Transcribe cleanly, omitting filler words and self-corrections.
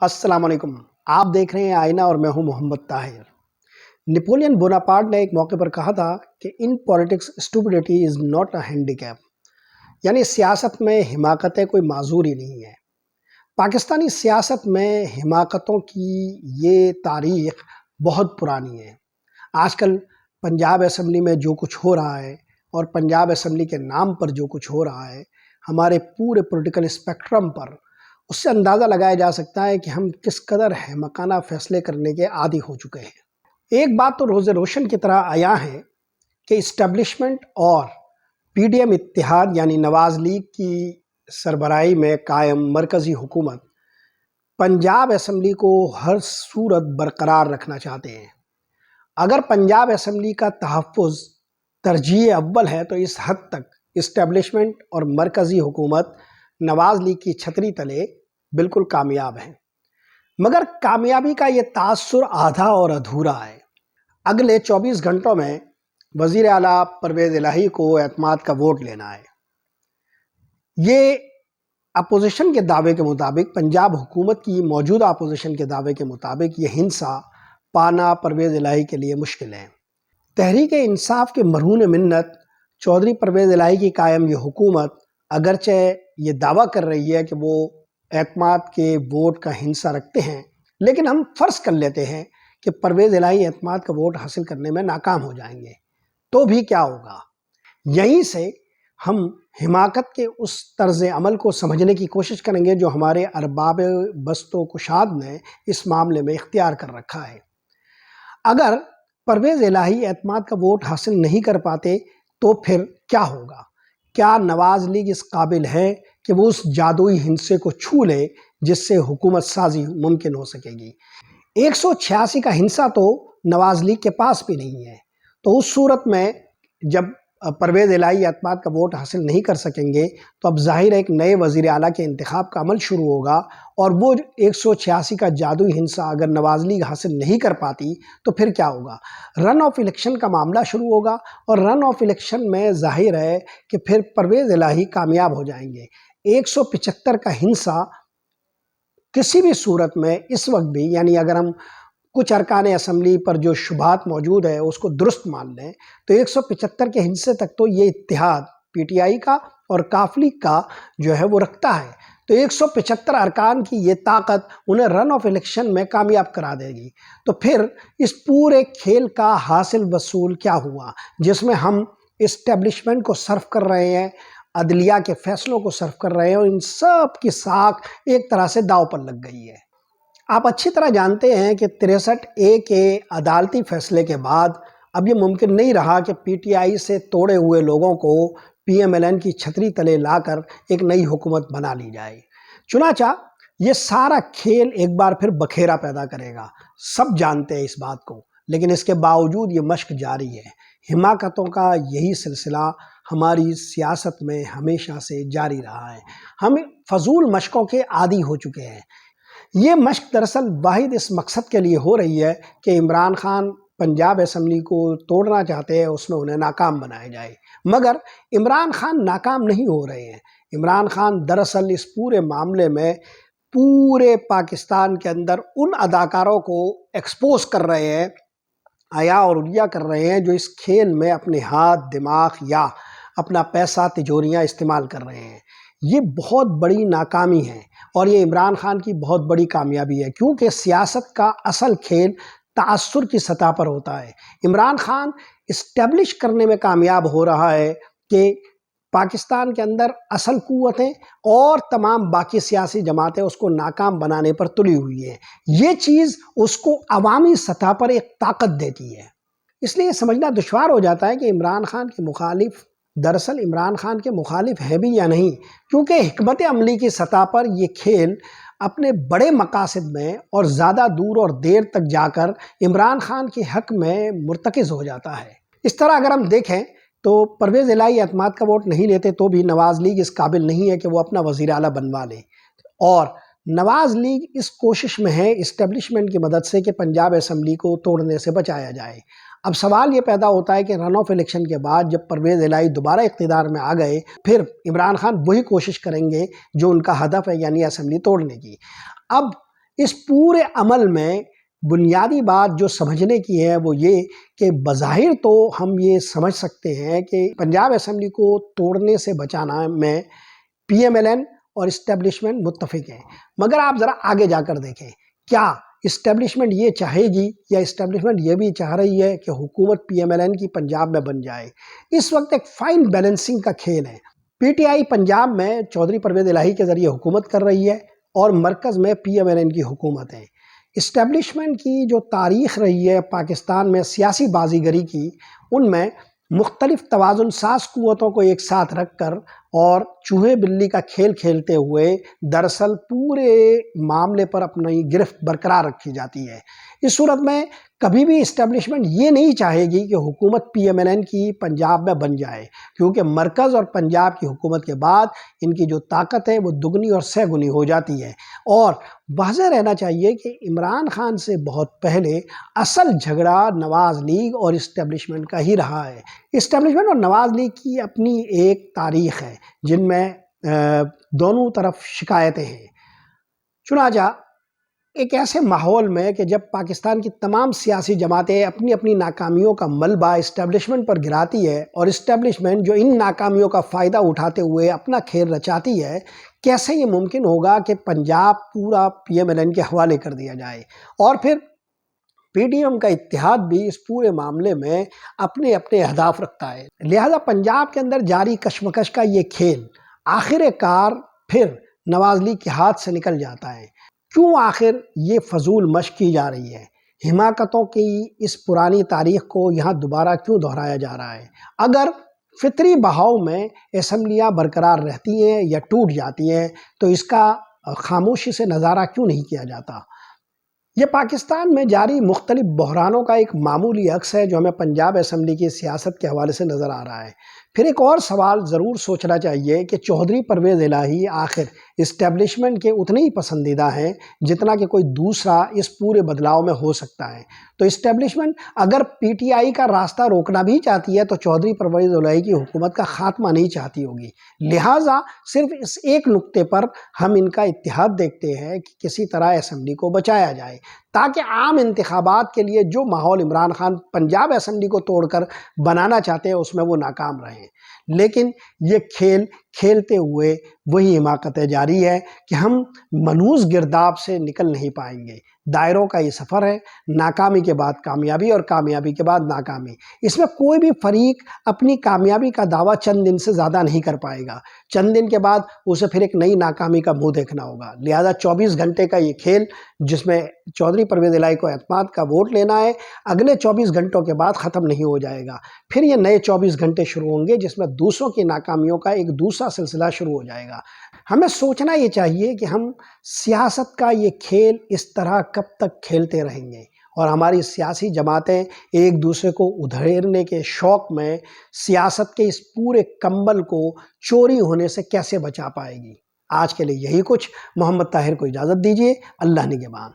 अस्सलाम वालेकुम। आप देख रहे हैं आईना और मैं हूं मोहम्मद ताहिर। नेपोलियन बोनापार्ट ने एक मौके पर कहा था कि in politics stupidity is not a handicap, यानी सियासत में हिमाकतें कोई माजूरी नहीं है। पाकिस्तानी सियासत में हिमाकतों की ये तारीख बहुत पुरानी है। आजकल पंजाब असम्बली में जो कुछ हो रहा है और पंजाब असम्बली के नाम पर जो कुछ हो रहा है, हमारे पूरे पॉलिटिकल स्पेक्ट्रम पर, उससे अंदाज़ा लगाया जा सकता है कि हम किस कदर अहमकाना फैसले करने के आदी हो चुके हैं। एक बात तो रोज़े रोशन की तरह आया है कि इस्टेब्लिशमेंट और पीडीएम इत्तिहाद यानी नवाज़ लीग की सरबराही में कायम मरकज़ी हुकूमत पंजाब असम्बली को हर सूरत बरकरार रखना चाहते हैं। अगर पंजाब असम्बली का तहफ़्फ़ुज़ तरजीह अव्वल है तो इस हद तक इस्टेब्लिशमेंट और मरकज़ी हुकूमत नवाज़ लीग की छतरी तले बिल्कुल कामयाब हैं। मगर कामयाबी का ये तासुर आधा और अधूरा है। अगले 24 घंटों में वज़ीर आला परवेज़ इलाही को एतमाद का वोट लेना है। ये अपोजिशन के दावे के मुताबिक, पंजाब हुकूमत की मौजूदा अपोजिशन के दावे के मुताबिक, ये हिंसा पाना परवेज़ इलाही के लिए मुश्किल है। तहरीक इंसाफ के मरहून मिन्नत चौधरी परवेज़ इलाही की कायम ये हुकूमत अगरचे ये दावा कर रही है कि वो एतमाद के वोट का हिंसा रखते हैं, लेकिन हम फ़र्ज़ कर लेते हैं कि परवेज़ इलाही एतमाद का वोट हासिल करने में नाकाम हो जाएंगे, तो भी क्या होगा। यहीं से हम हिमाकत के उस तर्ज़ अमल को समझने की कोशिश करेंगे जो हमारे अरबाब बस्तो कुशाद ने इस मामले में इख्तियार कर रखा है। अगर परवेज़ इलाही एतमाद का वोट हासिल नहीं कर पाते तो फिर क्या होगा? क्या नवाज़ लीग इस काबिल है कि वो उस जादुई हिंसे को छू ले जिससे हुकूमत साजी मुमकिन हो सकेगी? 186 का हिंसा तो नवाज़ लीग के पास भी नहीं है। तो उस सूरत में जब परवेज़ इलाही एतमाद का वोट हासिल नहीं कर सकेंगे तो अब ज़ाहिर है एक नए वज़ीर आला के इंतखाब का अमल शुरू होगा, और वो 186 का जादुई हिंसा अगर नवाज़ लीग हासिल नहीं कर पाती तो फिर क्या होगा? रन ऑफ इलेक्शन का मामला शुरू होगा, और रन ऑफ इलेक्शन में ज़ाहिर है कि फिर परवेज़ इलाही कामयाब हो जाएंगे। 175 का हिंसा किसी भी सूरत में इस वक्त भी, यानी अगर हम कुछ अरकान असम्बली पर जो शुबात मौजूद है उसको दुरुस्त मान लें, तो 175 के हिस्से तक तो ये इत्तिहाद पीटीआई का और काफली का जो है वो रखता है। तो 175 अरकान की ये ताकत उन्हें रन ऑफ इलेक्शन में कामयाब करा देगी। तो फिर इस पूरे खेल का हासिल वसूल क्या हुआ, जिसमें हम इस्टेब्लिशमेंट को सर्व कर रहे हैं, अदलिया के फैसलों को सर्व कर रहे हैं, और इन सब की साख एक तरह से दाव पर लग गई है। आप अच्छी तरह जानते हैं कि 63A के अदालती फैसले के बाद अब ये मुमकिन नहीं रहा कि पीटीआई से तोड़े हुए लोगों को पीएमएलएन की छतरी तले लाकर एक नई हुकूमत बना ली जाए। चुनाचा ये सारा खेल एक बार फिर बखेरा पैदा करेगा। सब जानते हैं इस बात को, लेकिन इसके बावजूद ये मश्क जारी है। हिमाकतों का यही सिलसिला हमारी सियासत में हमेशा से जारी रहा है। हम फजूल मशकों के आदी हो चुके हैं। ये मश्क दरअसल वाहिद इस मकसद के लिए हो रही है कि इमरान खान पंजाब असम्बली को तोड़ना चाहते हैं, उसमें उन्हें नाकाम बनाया जाए। मगर इमरान खान नाकाम नहीं हो रहे हैं। इमरान खान दरअसल इस पूरे मामले में पूरे पाकिस्तान के अंदर उन अदाकारों को एक्सपोज कर रहे हैं, आया और उलिया कर रहे हैं, जो इस खेल में अपने हाथ, दिमाग या अपना पैसा, तिजोरियाँ इस्तेमाल कर रहे हैं। ये बहुत बड़ी नाकामी है और ये इमरान खान की बहुत बड़ी कामयाबी है, क्योंकि सियासत का असल खेल तासुर की सतह पर होता है। इमरान खान इस्टेब्लिश करने में कामयाब हो रहा है कि पाकिस्तान के अंदर असल कुव्वतें और तमाम बाकी सियासी जमातें उसको नाकाम बनाने पर तुली हुई हैं। ये चीज़ उसको अवामी सतह पर एक ताकत देती है। इसलिए समझना दुश्वार हो जाता है कि इमरान खान के मुखालिफ दरअसल इमरान खान के मुखालिफ है भी या नहीं, क्योंकि हिकमत अमली की सतह पर ये खेल अपने बड़े मकासद में और ज़्यादा दूर और देर तक जाकर इमरान खान के हक़ में मुर्तकिज़ हो जाता है। इस तरह अगर हम देखें तो परवेज़ इलाही एतमाद का वोट नहीं लेते तो भी नवाज़ लीग इस काबिल नहीं है कि वो अपना वज़ीर आला बनवा ले, और नवाज़ लीग इस कोशिश में है इस्टेब्लिशमेंट की मदद से कि पंजाब असम्बली को तोड़ने से बचाया जाए। अब सवाल ये पैदा होता है कि रन ऑफ इलेक्शन के बाद जब परवेज़ इलाही दोबारा इक़्तिदार में आ गए, फिर इमरान खान वही कोशिश करेंगे जो उनका हदफ है, यानी असम्बली तोड़ने की। अब اس پورے عمل میں بنیادی بات جو سمجھنے کی ہے وہ یہ کہ بظاہر تو ہم یہ سمجھ سکتے ہیں کہ پنجاب اسمبلی کو توڑنے سے بچانا میں پی ایم ایل این اور اسٹیبلشمنٹ متفق ہیں، مگر آپ ذرا آگے جا کر دیکھیں، کیا اسٹیبلشمنٹ یہ چاہے گی یا اسٹیبلشمنٹ یہ بھی چاہ رہی ہے کہ حکومت پی ایم ایل این کی پنجاب میں بن جائے؟ اس وقت ایک فائن بیلنسنگ کا کھیل ہے۔ پی ٹی آئی پنجاب میں چودھری پرویز الہی کے ذریعے حکومت کر رہی ہے اور مرکز میں پی ایم ایل این کی حکومت ہے۔ اسٹیبلشمنٹ کی جو تاریخ رہی ہے پاکستان میں سیاسی بازیگری کی، ان میں مختلف توازن ساز قوتوں کو ایک ساتھ رکھ کر اور چوہے بلی کا کھیل کھیلتے ہوئے دراصل پورے معاملے پر اپنی گرفت برقرار رکھی جاتی ہے۔ اس صورت میں کبھی بھی اسٹیبلشمنٹ یہ نہیں چاہے گی کہ حکومت پی ایم ایل این کی پنجاب میں بن جائے، کیونکہ مرکز اور پنجاب کی حکومت کے بعد ان کی جو طاقت ہے وہ دگنی اور سہ گنی ہو جاتی ہے۔ اور واضح رہنا چاہیے کہ عمران خان سے بہت پہلے اصل جھگڑا نواز لیگ اور اسٹیبلشمنٹ کا ہی رہا ہے۔ اسٹیبلشمنٹ اور نواز لیگ کی اپنی ایک تاریخ ہے جن میں دونوں طرف شکایتیں ہیں۔ چنانچہ ایک ایسے ماحول میں کہ جب پاکستان کی تمام سیاسی جماعتیں اپنی اپنی ناکامیوں کا ملبہ اسٹیبلشمنٹ پر گراتی ہے اور اسٹیبلشمنٹ جو ان ناکامیوں کا فائدہ اٹھاتے ہوئے اپنا کھیل رچاتی ہے، کیسے یہ ممکن ہوگا کہ پنجاب پورا پی ایم ایل این کے حوالے کر دیا جائے؟ اور پھر پی ڈی ایم کا اتحاد بھی اس پورے معاملے میں اپنے اپنے اہداف رکھتا ہے۔ لہذا پنجاب کے اندر جاری کشمکش کا یہ کھیل آخر کار پھر نواز لیگ کے ہاتھ سے نکل جاتا ہے۔ کیوں آخر یہ فضول مشق کی جا رہی ہے؟ حماقتوں کی اس پرانی تاریخ کو یہاں دوبارہ کیوں دہرایا جا رہا ہے؟ اگر فطری بہاؤ میں اسمبلیاں برقرار رہتی ہیں یا ٹوٹ جاتی ہیں تو اس کا خاموشی سے نظارہ کیوں نہیں کیا جاتا؟ یہ پاکستان میں جاری مختلف بحرانوں کا ایک معمولی عکس ہے جو ہمیں پنجاب اسمبلی کی سیاست کے حوالے سے نظر آ رہا ہے۔ پھر ایک اور سوال ضرور سوچنا چاہیے کہ چودھری پرویز الہی آخر اسٹیبلشمنٹ کے اتنے ہی پسندیدہ ہیں جتنا کہ کوئی دوسرا اس پورے بدلاؤ میں ہو سکتا ہے۔ تو اسٹیبلشمنٹ اگر پی ٹی آئی کا راستہ روکنا بھی چاہتی ہے تو چودھری پرویز الہی کی حکومت کا خاتمہ نہیں چاہتی ہوگی۔ لہٰذا صرف اس ایک نقطے پر ہم ان کا اتحاد دیکھتے ہیں کہ کسی طرح اسمبلی کو بچایا جائے تاکہ عام انتخابات کے لیے جو ماحول عمران خان پنجاب اسمبلی کو توڑ کر بنانا چاہتے ہیں اس میں وہ ناکام رہیں۔ لیکن یہ کھیل کھیلتے ہوئے وہی حماقتیں جاری ہے کہ ہم منحوس گرداب سے نکل نہیں پائیں گے۔ دائروں کا یہ سفر ہے، ناکامی کے بعد کامیابی اور کامیابی کے بعد ناکامی۔ اس میں کوئی بھی فریق اپنی کامیابی کا دعویٰ چند دن سے زیادہ نہیں کر پائے گا، چند دن کے بعد اسے پھر ایک نئی ناکامی کا منہ دیکھنا ہوگا۔ لہذا 24 گھنٹے کا یہ کھیل جس میں چودھری پرویز الہی کو اعتماد کا ووٹ لینا ہے، اگلے 24 گھنٹوں کے بعد ختم نہیں ہو جائے گا، پھر یہ نئے 24 گھنٹے شروع ہوں گے جس میں دوسروں کی ناکامیوں کا ایک دوسرا سلسلہ شروع ہو جائے گا۔ ہمیں سوچنا یہ چاہیے کہ ہم سیاست کا یہ کھیل اس طرح کب تک کھیلتے رہیں گے اور ہماری سیاسی جماعتیں ایک دوسرے کو ادھیڑنے کے شوق میں سیاست کے اس پورے کمبل کو چوری ہونے سے کیسے بچا پائے گی؟ آج کے لیے یہی کچھ۔ محمد طاہر کو اجازت دیجیے۔ اللہ نگہبان۔